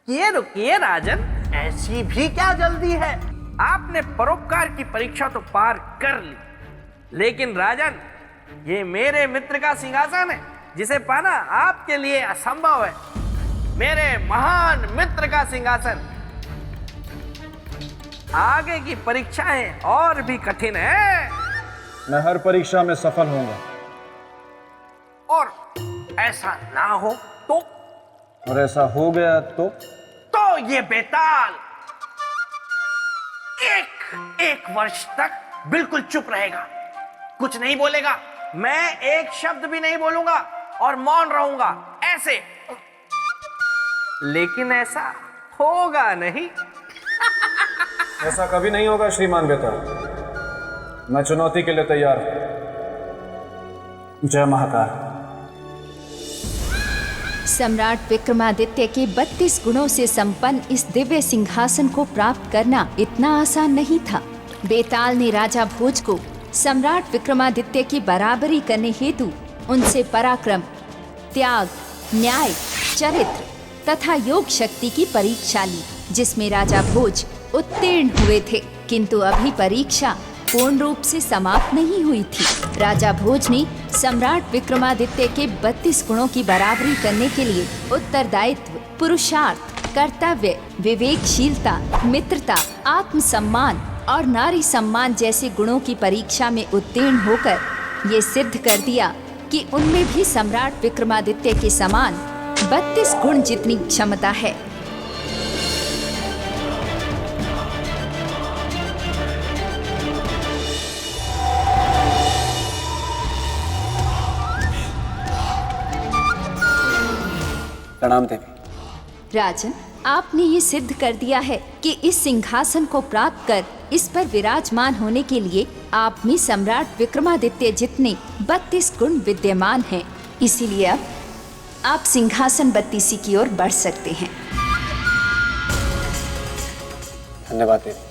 रुकिए राजन, ऐसी भी क्या जल्दी है? आपने परोपकार की परीक्षा तो पार कर ली, लेकिन राजन, ये मेरे मित्र का सिंहासन है जिसे पाना आपके लिए असंभव है। मेरे महान मित्र का सिंहासन। आगे की परीक्षाएं और भी कठिन है। मैं हर परीक्षा में सफल होऊंगा। और ऐसा ना हो तो? और ऐसा हो गया तो ये बेताल एक वर्ष तक बिल्कुल चुप रहेगा, कुछ नहीं बोलेगा। मैं एक शब्द भी नहीं बोलूंगा और मौन रहूंगा ऐसे। लेकिन ऐसा होगा नहीं। ऐसा कभी नहीं होगा श्रीमान बेताल। मैं चुनौती के लिए तैयार हूं। जय महाकाल। सम्राट विक्रमादित्य के 32 गुणों से संपन्न इस दिव्य सिंहासन को प्राप्त करना इतना आसान नहीं था। बेताल ने राजा भोज को सम्राट विक्रमादित्य की बराबरी करने हेतु उनसे पराक्रम, त्याग, न्याय, चरित्र तथा योग शक्ति की परीक्षा ली, जिसमें राजा भोज उत्तीर्ण हुए थे। किंतु अभी परीक्षा पूर्ण रूप से समाप्त नहीं हुई थी। राजा भोज ने सम्राट विक्रमादित्य के 32 गुणों की बराबरी करने के लिए उत्तरदायित्व, पुरुषार्थ, कर्तव्य, विवेकशीलता, मित्रता, आत्मसम्मान और नारी सम्मान जैसे गुणों की परीक्षा में उत्तीर्ण होकर ये सिद्ध कर दिया कि उनमें भी सम्राट विक्रमादित्य के समान 32 गुण जितनी क्षमता है। प्रणाम देवी। राजन, आपने ये सिद्ध कर दिया है कि इस सिंहासन को प्राप्त कर इस पर विराजमान होने के लिए आप में सम्राट विक्रमादित्य जितने 32 गुण विद्यमान हैं। इसीलिए अब आप सिंहासन 32 की ओर बढ़ सकते हैं। धन्यवाद देवी।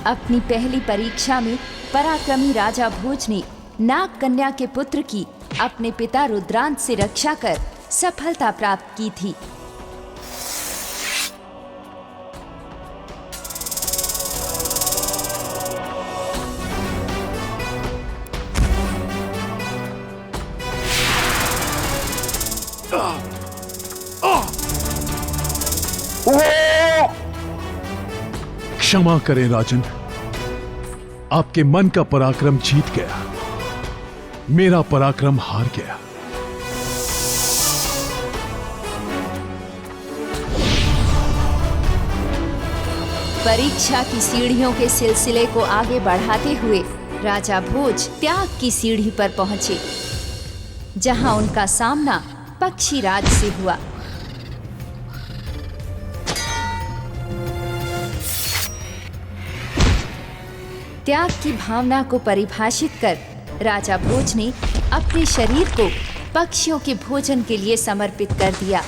अपनी पहली परीक्षा में पराक्रमी राजा भोज ने नाग कन्या के पुत्र की अपने पिता रुद्रांत से रक्षा कर सफलता प्राप्त की थी। क्षमा करें राजन, आपके मन का पराक्रम जीत गया, मेरा पराक्रम हार गया। परीक्षा की सीढ़ियों के सिलसिले को आगे बढ़ाते हुए राजा भोज त्याग की सीढ़ी पर पहुंचे, जहां उनका सामना पक्षीराज से हुआ। त्याग की भावना को परिभाषित कर राजा भोज ने अपने शरीर को पक्षियों के भोजन के लिए समर्पित कर दिया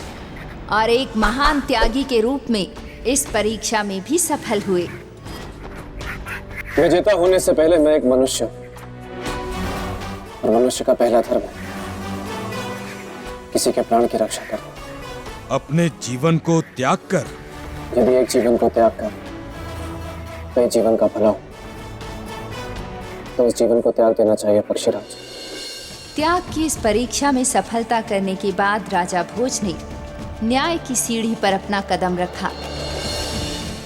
और एक महान त्यागी के रूप में इस परीक्षा में भी सफल हुए। विजेता होने से पहले मैं एक मनुष्य, और मनुष्य का पहला धर्म है किसी के प्राण की रक्षा करना। अपने जीवन को त्याग कर, यदि एक जीवन को त्याग कर तो एक जीवन का भला हो, तो इस जीवन को त्याग देना चाहिए पक्षीराज। त्याग की इस परीक्षा में सफलता करने के बाद राजा भोज ने न्याय की सीढ़ी पर अपना कदम रखा।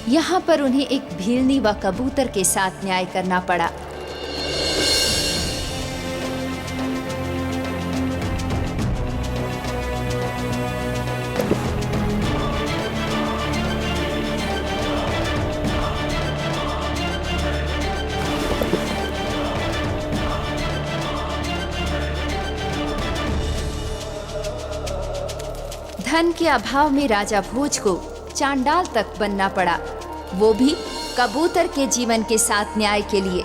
यहाँ पर उन्हें एक भीलनी व कबूतर के साथ न्याय करना पड़ा। धन के अभाव में राजा भोज को चांडाल तक बनना पड़ा, वो भी कबूतर के जीवन के साथ न्याय के लिए।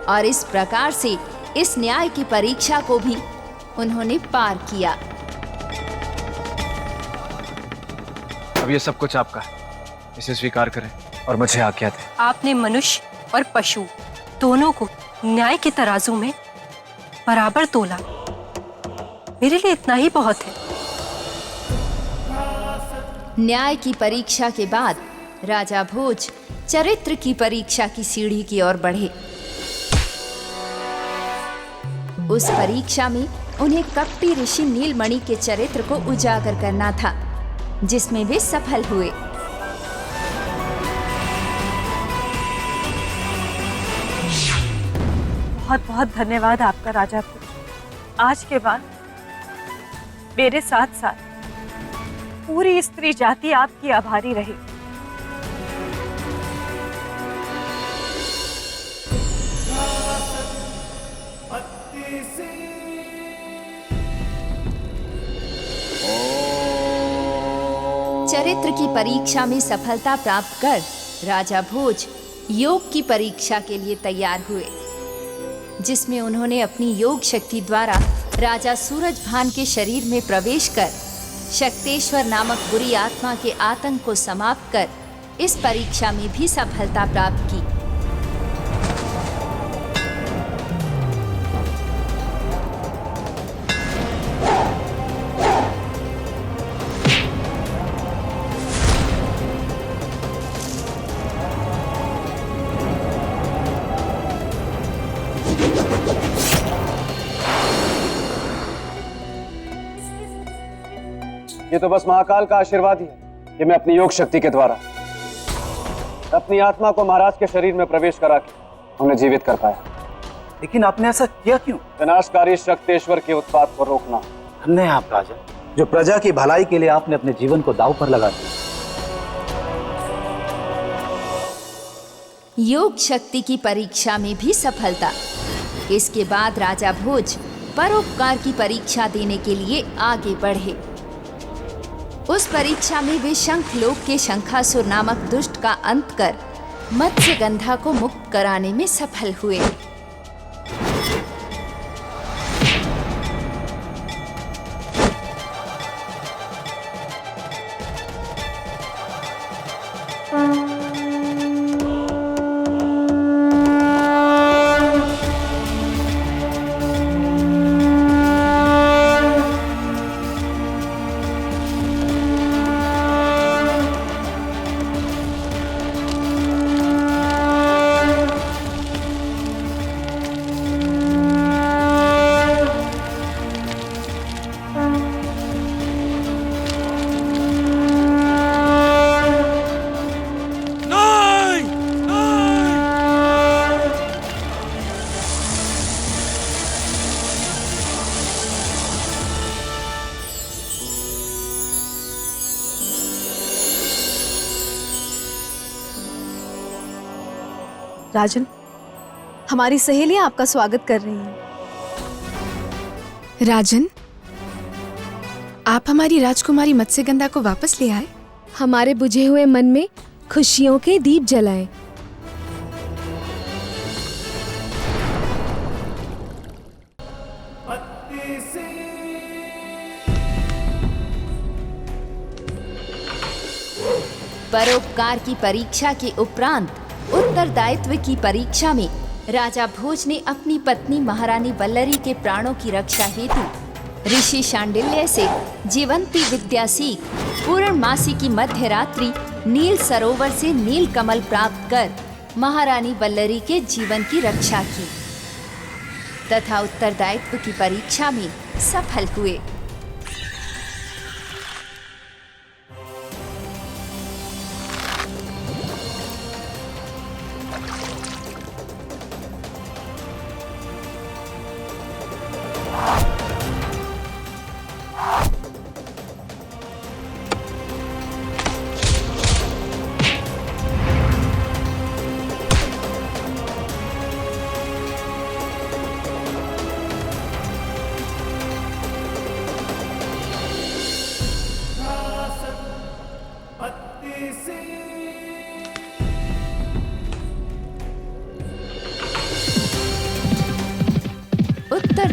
और इस प्रकार से इस न्याय की परीक्षा को भी उन्होंने पार किया। अब ये सब कुछ आपका है, इसे स्वीकार करें और मुझे आज्ञा दें। आपने मनुष्य और पशु दोनों को न्याय के तराजू में बराबर तोला। मेरे लिए इतना ही बहुत है। न्याय की परीक्षा के बाद राजा भोज चरित्र की परीक्षा की सीढ़ी की ओर बढ़े। उस परीक्षा में उन्हें कपटी ऋषि नीलमणि के चरित्र को उजागर करना था, जिसमें वे सफल हुए। बहुत बहुत धन्यवाद आपका राजा भोज। आज के बाद मेरे साथ साथ पूरी स्त्री जाति आपकी आभारी रही। चरित्र की परीक्षा में सफलता प्राप्त कर राजा भोज योग की परीक्षा के लिए तैयार हुए, जिसमें उन्होंने अपनी योग शक्ति द्वारा राजा सूरजभान के शरीर में प्रवेश कर शक्तेश्वर नामक बुरी आत्मा के आतंक को समाप्त कर इस परीक्षा में भी सफलता प्राप्त की। ये तो बस महाकाल का आशीर्वाद ही है कि मैं अपनी योग शक्ति के द्वारा अपनी आत्मा को महाराज के शरीर में प्रवेश करा के उन्हें जीवित कर पाया। लेकिन आपने ऐसा किया क्यों? विनाशकारी शक्तेश्वर के उत्पात को रोकना। धन्य है आप राजा, जो प्रजा की भलाई के लिए आपने अपने जीवन को दांव पर लगा दिया। योग शक्ति की परीक्षा में भी सफलता। इसके बाद राजा भोज परोपकार की परीक्षा देने के लिए आगे बढ़े। उस परीक्षा में वे शंखलोक के शंखासुर नामक दुष्ट का अंत कर मत्स्यगंधा को मुक्त कराने में सफल हुए। राजन, हमारी सहेलियां आपका स्वागत कर रही हैं। राजन, आप हमारी राजकुमारी मत्स्यगंधा को वापस ले आए। हमारे बुझे हुए मन में खुशियों के दीप जलाएं। परोपकार की परीक्षा के उपरांत उत्तरदायित्व की परीक्षा में राजा भोज ने अपनी पत्नी महारानी वल्लरी के प्राणों की रक्षा हेतु ऋषि शांडिल्य से जीवंती विद्या सीख पूर्णमासी की मध्य रात्रि नील सरोवर से नील कमल प्राप्त कर महारानी वल्लरी के जीवन की रक्षा की तथा उत्तरदायित्व की परीक्षा में सफल हुए।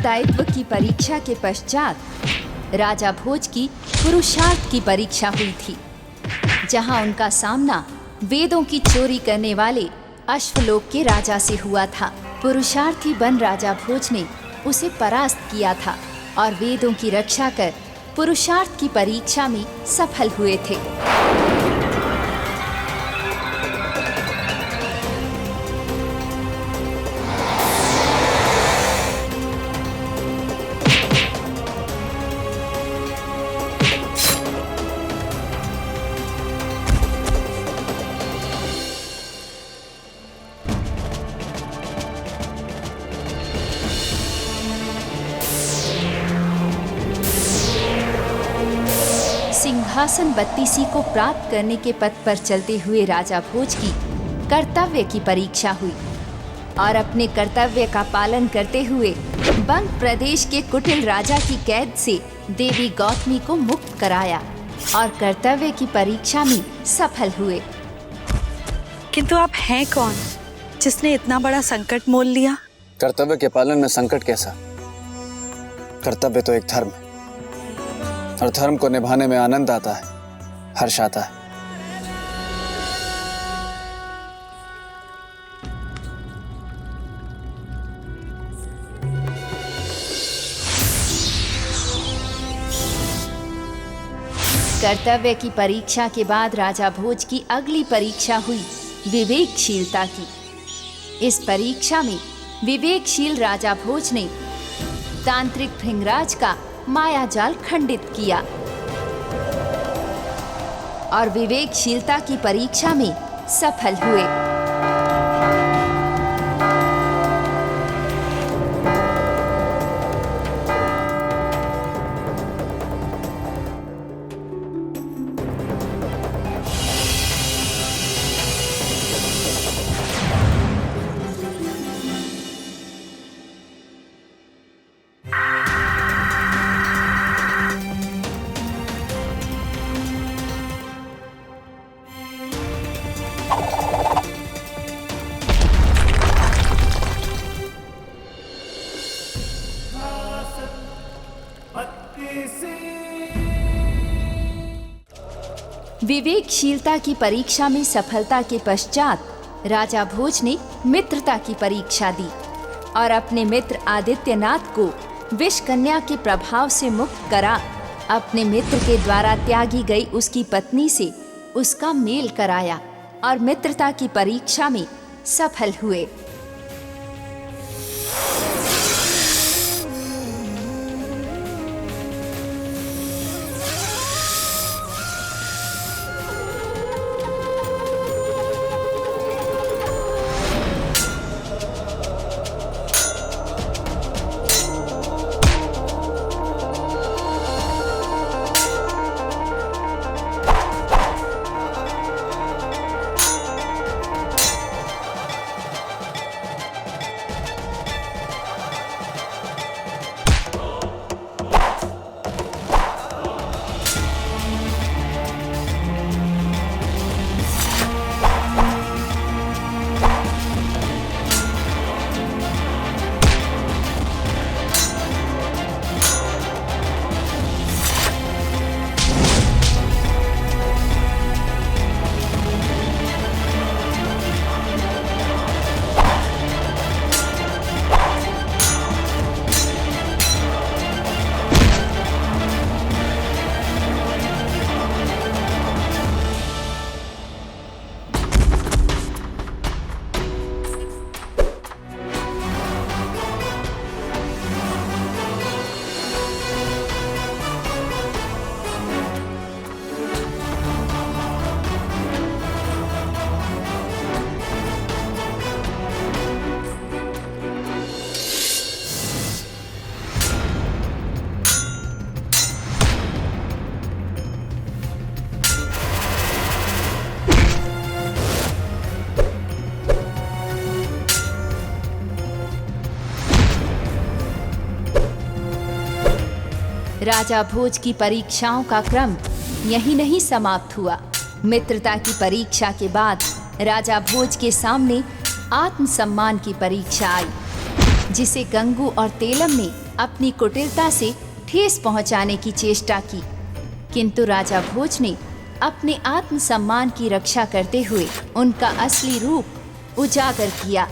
उत्तरदायित्व की परीक्षा के पश्चात राजा भोज की पुरुषार्थ की परीक्षा हुई थी, जहां उनका सामना वेदों की चोरी करने वाले अश्वलोक के राजा से हुआ था। पुरुषार्थी बन राजा भोज ने उसे परास्त किया था और वेदों की रक्षा कर पुरुषार्थ की परीक्षा में सफल हुए थे। सिंहासन 32 को प्राप्त करने के पथ पर चलते हुए राजा भोज की कर्तव्य की परीक्षा हुई और अपने कर्तव्य का पालन करते हुए बंग प्रदेश के कुटिल राजा की कैद से देवी गौतमी को मुक्त कराया और कर्तव्य की परीक्षा में सफल हुए। किंतु आप हैं कौन जिसने इतना बड़ा संकट मोल लिया? कर्तव्य के पालन में संकट कैसा? कर्तव्य तो एक धर्म है और धर्म को निभाने में आनंद आता है, हर्ष आता है। कर्तव्य की परीक्षा के बाद राजा भोज की अगली परीक्षा हुई विवेकशीलता की। इस परीक्षा में विवेकशील राजा भोज ने तांत्रिक भृंगराज का मायाजाल खंडित किया और विवेकशीलता की परीक्षा में सफल हुए। विवेकशीलता की परीक्षा में सफलता के पश्चात राजा भोज ने मित्रता की परीक्षा दी और अपने मित्र आदित्यनाथ को विष कन्या के प्रभाव से मुक्त करा अपने मित्र के द्वारा त्यागी गई उसकी पत्नी से उसका मेल कराया और मित्रता की परीक्षा में सफल हुए। राजा भोज की परीक्षाओं का क्रम यही नहीं समाप्त हुआ। मित्रता की परीक्षा के बाद राजा भोज के सामने आत्मसम्मान की परीक्षा आई, जिसे गंगू और तेलम ने अपनी कुटिलता से ठेस पहुंचाने की चेष्टा की, किंतु राजा भोज ने अपने आत्मसम्मान की रक्षा करते हुए उनका असली रूप उजागर किया।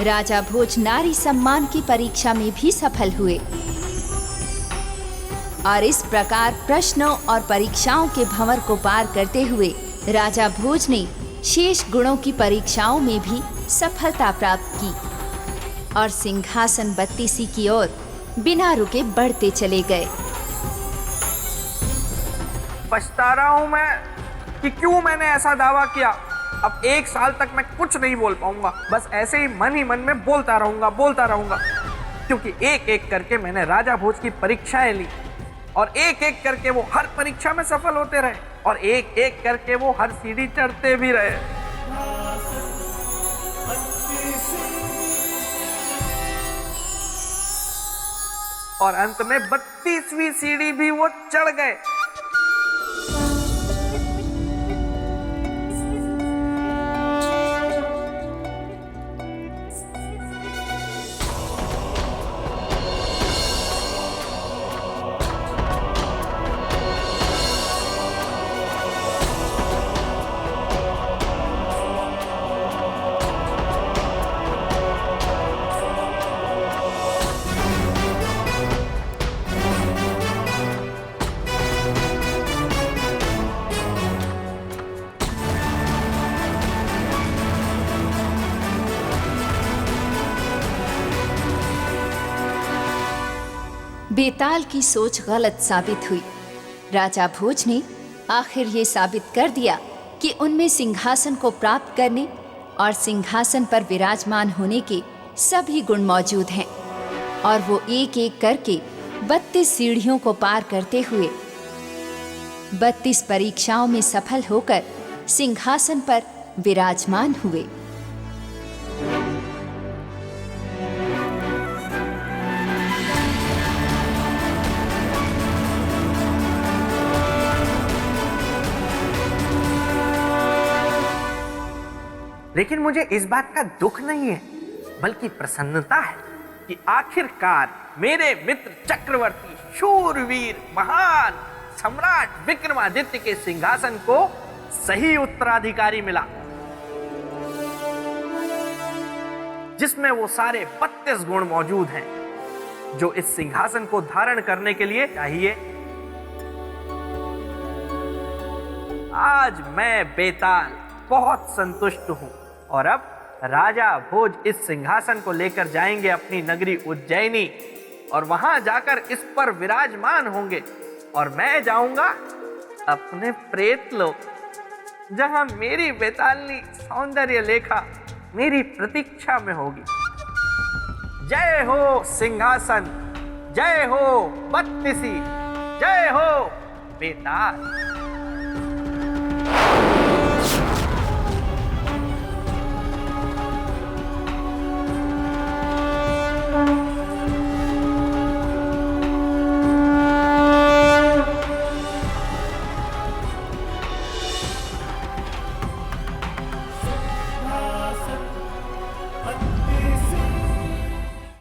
राजा भोज नारी सम्मान की परीक्षा में भी सफल हुए और इस प्रकार प्रश्नों और परीक्षाओं के भंवर को पार करते हुए राजा भोज ने शेष गुणों की परीक्षाओं में भी सफलता प्राप्त की और सिंहासन बत्तीसी की ओर बिना रुके बढ़ते चले गए। पछता रहा हूं मैं कि क्यों मैंने ऐसा दावा किया। अब 1 साल तक मैं कुछ नहीं बोल पाऊंगा, बस ऐसे ही मन में बोलता रहूंगा, क्योंकि एक एक करके मैंने राजा भोज की परीक्षाएं ली और एक एक करके वो हर परीक्षा में सफल होते रहे और एक एक करके वो हर सीढ़ी चढ़ते भी रहे। और अंत में 32वीं सीढ़ी भी वो चढ़ गए। बेताल की सोच गलत साबित हुई। राजा भोज ने आखिर ये साबित कर दिया कि उनमें सिंहासन को प्राप्त करने और सिंहासन पर विराजमान होने के सभी गुण मौजूद हैं और वो एक एक करके 32 सीढ़ियों को पार करते हुए 32 परीक्षाओं में सफल होकर सिंहासन पर विराजमान हुए। लेकिन मुझे इस बात का दुख नहीं है, बल्कि प्रसन्नता है कि आखिरकार मेरे मित्र चक्रवर्ती शूरवीर महान सम्राट विक्रमादित्य के सिंहासन को सही उत्तराधिकारी मिला, जिसमें वो सारे 32 गुण मौजूद हैं जो इस सिंहासन को धारण करने के लिए चाहिए। आज मैं बेताल बहुत संतुष्ट हूं और अब राजा भोज इस सिंहासन को लेकर जाएंगे अपनी नगरी उज्जैनी और वहां जाकर इस पर विराजमान होंगे और मैं जाऊंगा अपने प्रेत लोक, जहां मेरी बेतालनी सौंदर्य लेखा मेरी प्रतीक्षा में होगी। जय हो सिंहासन, जय हो बत्तीसी, जय हो बेताल।